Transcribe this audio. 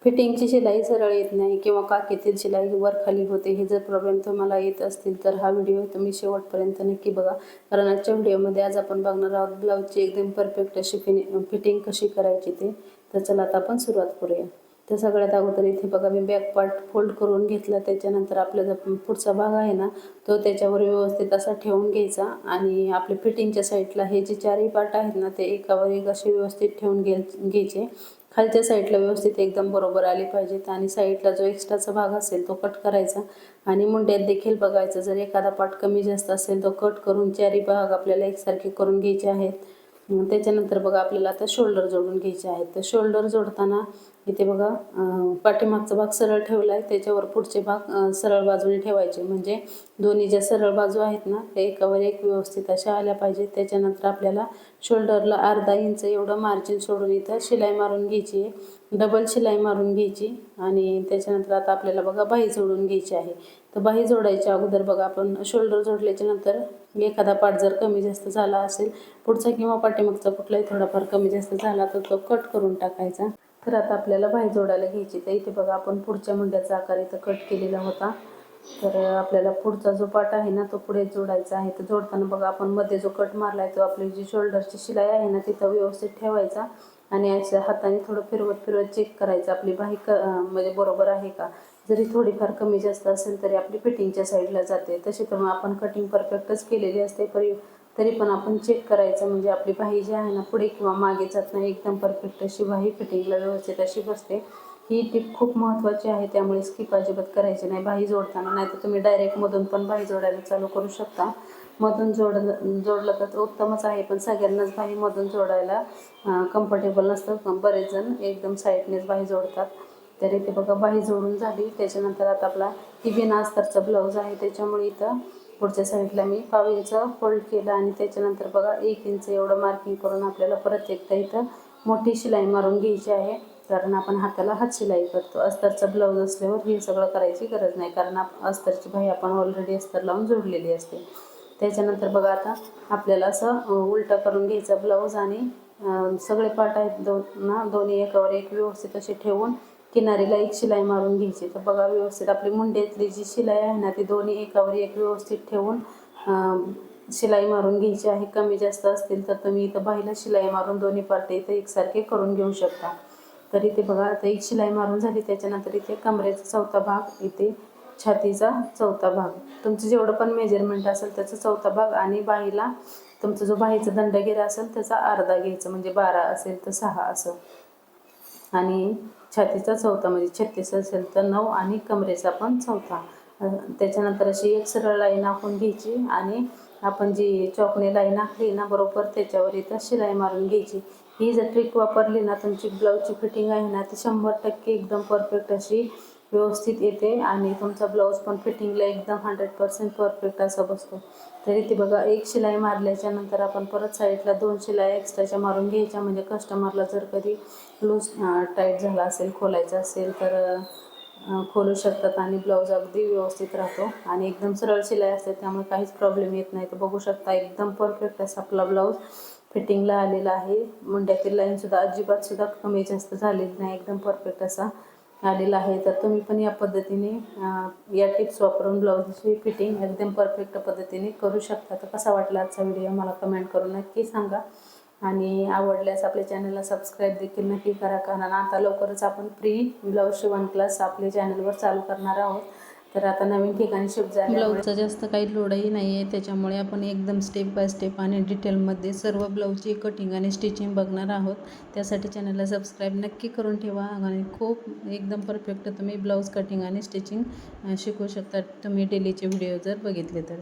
फिटिंगची शिलाई सरळ येत नाही किंवा काखेतील शिलाई वर खाली होते, हे जर प्रॉब्लेम तुम्हाला येत असतील तर हा व्हिडिओ तुम्ही शेवटपर्यंत नक्की बघा. कारण आजच्या व्हिडिओमध्ये आज आपण बघणार आहोत ब्लाऊजची एकदम परफेक्ट अशी फिटिंग कशी करायची ते. तर चला आता आपण सुरुवात करूया. तर सगळ्यात अगोदर इथे बघा मी बॅक पार्ट फोल्ड करून घेतला. त्याच्यानंतर आपला जो पुढचा भाग आहे ना तो त्याच्यावर व्यवस्थित असा ठेवून घ्यायचा आणि आपल्या फिटिंगच्या साईडला हे जे चारही पार्ट आहेत ना ते एकावर एक असे व्यवस्थित ठेवून घ्यायचे. खालच्या साईडला व्यवस्थित एकदम बरोबर आले पाहिजेत आणि साईडला जो एक्स्ट्राचा भाग असेल तो कट करायचा आणि मुंड्यात देखील बघायचं. जर एखादा पार्ट कमी जास्त असेल तो कट करून चारही भाग आपल्याला एकसारखे करून घ्यायचे आहेत. त्याच्यानंतर बघा आपल्याला आता शोल्डर जोडून घ्यायचे आहेत. तर शोल्डर जोडताना इथे बघा पाठीमागचा भाग सरळ ठेवला आहे, त्याच्यावर पुढचे भाग सरळ बाजूने ठेवायचे. म्हणजे दोन्ही ज्या सरळ बाजू आहेत ना ते एकावर एक व्यवस्थित अशा आल्या पाहिजेत. त्याच्यानंतर आपल्याला शोल्डरला अर्धा इंच एवढं मार्जिन सोडून इथं शिलाई मारून घ्यायची आहे. डबल शिलाई मारून घ्यायची आणि त्याच्यानंतर आता आपल्याला बघा बाही जोडून घ्यायची आहे. तर बाही जोडायच्या अगोदर बघा आपण शोल्डर जोडल्याच्या नंतर एखादा पार्ट जर कमी जास्त झाला असेल, पुढचा किंवा पाठीमागचा कुठलाही थोडाफार कमी जास्त झाला तर तो कट करून टाकायचा. तर आता आपल्याला बाही जोडायला घ्यायची. तर इथे बघा आपण पुढच्या मुंड्याचा आकार इथं कट केलेला होता. तर आपल्याला पुढचा जो पार्ट आहे ना तो पुढे जोडायचा आहे. तर जोडताना बघा आपण मध्ये जो कट मारला आहे तो आपली जी शोल्डरची शिलाई आहे ना तिथं व्यवस्थित ठेवायचा आणि अशा हाताने थोडं फिरवत चेक करायचं आपली बाही म्हणजे बरोबर आहे का. जरी थोडीफार कमी जास्त असेल तरी आपली फिटिंगच्या साईडला जाते. तशी तर मग आपण कटिंग परफेक्टच केलेली असते, तरी पण आपण चेक करायचं म्हणजे आपली बाही जी आहे ना पुढे किंवा मागे जात नाही, एकदम परफेक्ट अशी बाही फिटिंगला व्यवस्थित अशी बसते. ही टिप खूप महत्त्वाची आहे, त्यामुळे स्किप अजिबात करायची नाही बाही जोडताना. नाही तर तुम्ही डायरेक्ट मधून पण बाही जोडायला चालू करू शकता. मधून जोडलं तर उत्तमच आहे, पण सगळ्यांनाच बाही मधून जोडायला कम्फर्टेबल नसतं. बरेच जण एकदम साईडनेच बाही जोडतात. तर इथे बघा बाही जोडून झाली. त्याच्यानंतर आता आपला ही बिना अस्तरचा ब्लाऊज आहे, त्याच्यामुळे इथं पुढच्या साईडला मी पाव इंच फोल्ड केलं आणि त्याच्यानंतर बघा 1 इंच एवढं मार्किंग करून आपल्याला परत एकदा इथं मोठी शिलाई मारून घ्यायची आहे. कारण आपण हाताला हात शिलाई करतो. अस्तरचा ब्लाऊज असल्यावर हे सगळं करायची गरज नाही, कारण अस्तरची बाही आपण ऑलरेडी अस्तर लावून जोडलेली असते. त्याच्यानंतर बघा आता आपल्याला असं उलटा करून घ्यायचा ब्लाऊज आणि सगळे पार्ट आहेत दोन्ही एकावर एक व्यवस्थित असे ठेवून किनारीला एक शिलाई मारून घ्यायची. तर बघा व्यवस्थित आपली मुंड्यातली जी शिलाई आहे ना ती दोन्ही एकावर एक व्यवस्थित ठेवून शिलाई मारून घ्यायची आहे. कमी जास्त असतील तर तुम्ही इथं बाहीला शिलाई मारून दोन्ही पार्ट इथं एकसारखे करून घेऊ शकता. तर इथे बघा आता एक शिलाई मारून झाली. त्याच्यानंतर इथे कमरेचा चौथा भाग, इथे छातीचा चौथा भाग, तुमचं जेवढं पण मेजरमेंट असेल त्याचा चौथा भाग आणि बाहीला तुमचा जो बाहीचा दंडगेर असेल त्याचा अर्धा घ्यायचा. म्हणजे 12 असेल तर 6 असं. आणि छातीचा चौथा म्हणजे 36 असेल तर 9 आणि कमरेचा पण चौथा. त्याच्यानंतर अशी एक सरळ लाईन आखून घ्यायची आणि आपण जी चॉकने लाईन आखली ना बरोबर त्याच्यावर इथं शिलाई मारून घ्यायची. ही जर ट्रिक वापरली ना तुमची ब्लाऊजची फिटिंग आहे ना ती 100% एकदम परफेक्ट अशी व्यवस्थित येते आणि तुमचा ब्लाऊज पण फिटिंगला एकदम 100% परफेक्ट असा बसतो. तर इथे बघा एक शिलाई मारल्याच्या नंतर आपण परत साईडला 2 शिलाई एक्स्ट्राच्या मारून घ्यायच्या. म्हणजे कस्टमरला जर कधी लूज टाईट झाला असेल, खोलायचं असेल तर खोलू शकतात आणि ब्लाऊज अगदी व्यवस्थित राहतो आणि एकदम सरळ शिलाई असते त्यामुळे काहीच प्रॉब्लेम येत नाही. तर बघू शकता एकदम परफेक्ट असा आपला ब्लाऊज फिटिंगला आलेला आहे. मुंड्यातील लाईनसुद्धा अजिबातसुद्धा कमी जास्त झालेली नाही, एकदम परफेक्ट असा आलेला आहे. तर तुम्ही पण या पद्धतीने या टिप्स वापरून ब्लाऊजची फिटिंग एकदम परफेक्ट पद्धतीने करू शकता. तर कसा वाटला आजचा व्हिडिओ मला कमेंट करून नक्की सांगा आणि आवडल्यास आपल्या चॅनलला सबस्क्राईब देखील नक्की करा. कारण आता लवकरच आपण फ्री ब्लाऊज शिवण क्लास आपल्या चॅनलवर चालू करणार आहोत. तर आता नवीन ठिकाणी शिफ्ट झाले, ब्लाऊजचा जास्त काही लोडही नाही आहे, त्याच्यामुळे आपण एकदम स्टेप बाय स्टेप आणि डिटेलमध्ये सर्व ब्लाऊजची कटिंग आणि स्टिचिंग बघणार आहोत. त्यासाठी चॅनलला सबस्क्राईब नक्की करून ठेवा आणि खूप एकदम परफेक्ट तुम्ही ब्लाऊज कटिंग आणि स्टिचिंग शिकू शकता तुम्ही डेलीचे व्हिडिओ जर बघितले तर.